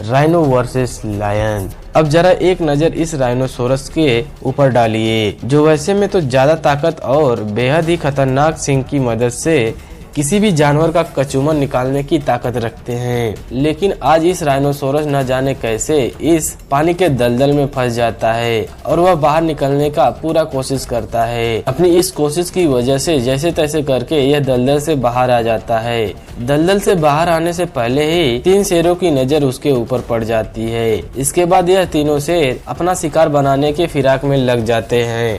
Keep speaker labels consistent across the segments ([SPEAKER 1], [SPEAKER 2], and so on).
[SPEAKER 1] Rhino versus lion. अब जरा एक नजर इस राइनोसोरस के ऊपर डालिए, जो वैसे में तो ज्यादा ताकत और बेहद ही खतरनाक सींग की मदद से किसी भी जानवर का कचूमर निकालने की ताकत रखते हैं। लेकिन आज इस राइनोसोरस न जाने कैसे इस पानी के दलदल में फंस जाता है और वह बाहर निकलने का पूरा कोशिश करता है। अपनी इस कोशिश की वजह से जैसे तैसे करके यह दलदल से बाहर आ जाता है। दलदल से बाहर आने से पहले ही 3 शेरों की नजर उसके ऊपर पड़ जाती है। इसके बाद यह तीनों शेर अपना शिकार बनाने के फिराक में लग जाते हैं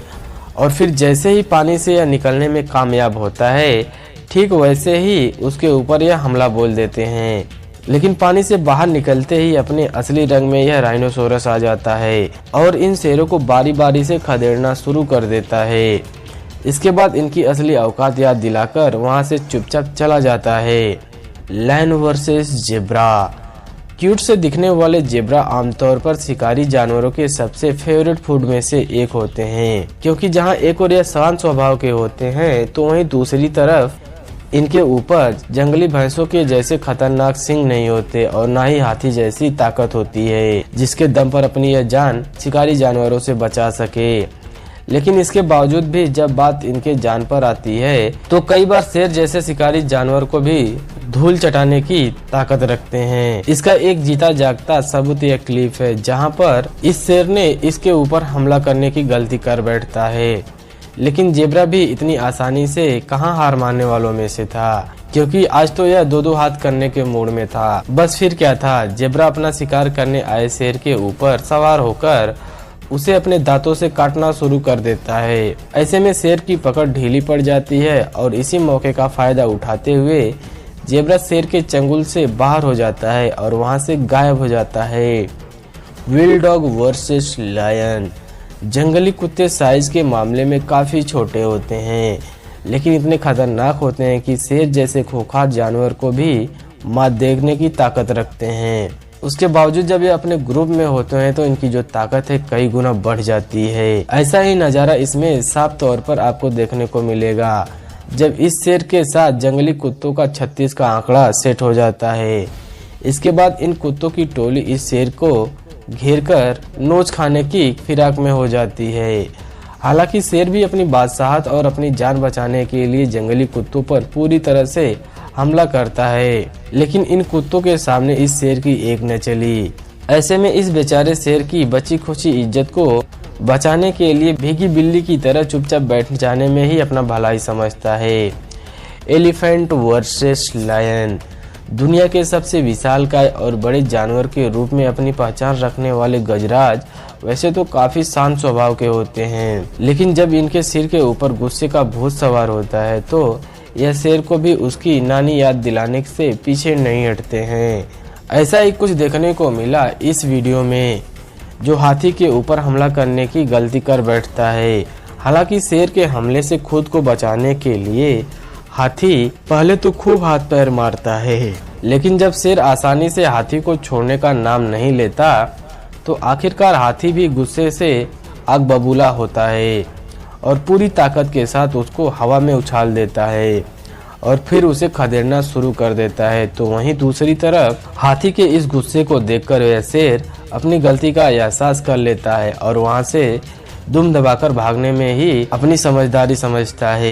[SPEAKER 1] और फिर जैसे ही पानी से यह निकलने में कामयाब होता है, ठीक वैसे ही उसके ऊपर यह हमला बोल देते हैं। लेकिन पानी से बाहर निकलते ही अपने असली रंग में यह राइनोसोरस आ जाता है और इन शेरों को बारी बारी से खदेड़ना शुरू कर देता है। इसके बाद इनकी असली औकात याद दिलाकर वहां से चुपचाप चला जाता है। Lion versus zebra. क्यूट से दिखने वाले जेब्रा आमतौर पर शिकारी जानवरों के सबसे फेवरेट फूड में से एक होते हैं, क्योंकि जहां एक और यह शांत स्वभाव के होते हैं तो वहीं दूसरी तरफ इनके ऊपर जंगली भैंसों के जैसे खतरनाक सींग नहीं होते और ना ही हाथी जैसी ताकत होती है जिसके दम पर अपनी यह जान शिकारी जानवरों से बचा सके। लेकिन इसके बावजूद भी जब बात इनके जान पर आती है तो कई बार शेर जैसे शिकारी जानवर को भी धूल चटाने की ताकत रखते हैं। इसका एक जीता जागता सबूत यह क्लिप है जहां पर इस शेर ने इसके ऊपर हमला करने की गलती कर बैठता है। लेकिन जेब्रा भी इतनी आसानी से कहां हार मानने वालों में से था, क्योंकि आज तो यह 2-2 हाथ करने के मूड में था। बस फिर क्या था, जेब्रा अपना शिकार करने आए शेर के ऊपर सवार होकर उसे अपने दांतों से काटना शुरू कर देता है। ऐसे में शेर की पकड़ ढीली पड़ जाती है और इसी मौके का फायदा उठाते हुए जेब्रा शेर के चंगुल से बाहर हो जाता है और वहां से गायब हो जाता है। Wild dog versus lion. जंगली कुत्ते साइज के मामले में काफी छोटे होते हैं, लेकिन इतने खतरनाक होते हैं कि शेर जैसे खूंखार जानवर को भी मात देखने की ताकत रखते हैं। उसके बावजूद जब ये अपने ग्रुप में होते हैं तो इनकी जो ताकत है कई गुना बढ़ जाती है। ऐसा ही नजारा इसमें साफ तौर पर आपको देखने को मिलेगा जब इस शेर के साथ जंगली कुत्तों का 36 का आंकड़ा सेट हो जाता है। इसके बाद इन कुत्तों की टोली इस शेर को घेर कर नोच खाने की फिराक में हो जाती है। हालांकि शेर भी अपनी बादशाहत और अपनी जान बचाने के लिए जंगली कुत्तों पर पूरी तरह से हमला करता है, लेकिन इन कुत्तों के सामने इस शेर की एक न चली। ऐसे में इस बेचारे शेर की बची खुची इज्जत को बचाने के लिए भीगी बिल्ली की तरह चुपचाप बैठ जाने में ही अपना भलाई समझता है। Elephant versus lion. दुनिया के सबसे विशालकाय और बड़े जानवर के रूप में अपनी पहचान रखने वाले गजराज वैसे तो काफी शांत स्वभाव के होते हैं, लेकिन जब इनके सिर के ऊपर गुस्से का भूत सवार होता है तो यह शेर को भी उसकी नानी याद दिलाने से पीछे नहीं हटते हैं। ऐसा ही कुछ देखने को मिला इस वीडियो में, जो हाथी के ऊपर हमला करने की गलती कर बैठता है। हालांकि शेर के हमले से खुद को बचाने के लिए हाथी पहले तो खूब हाथ पैर मारता है, लेकिन जब शेर आसानी से हाथी को छोड़ने का नाम नहीं लेता तो आखिरकार हाथी भी गुस्से से आग बबूला होता है और पूरी ताकत के साथ उसको हवा में उछाल देता है और फिर उसे खदेड़ना शुरू कर देता है। तो वहीं दूसरी तरफ हाथी के इस गुस्से को देखकर वह शेर अपनी गलती का एहसास कर लेता है और वहां से दुम दबाकर भागने में ही अपनी समझदारी समझता है।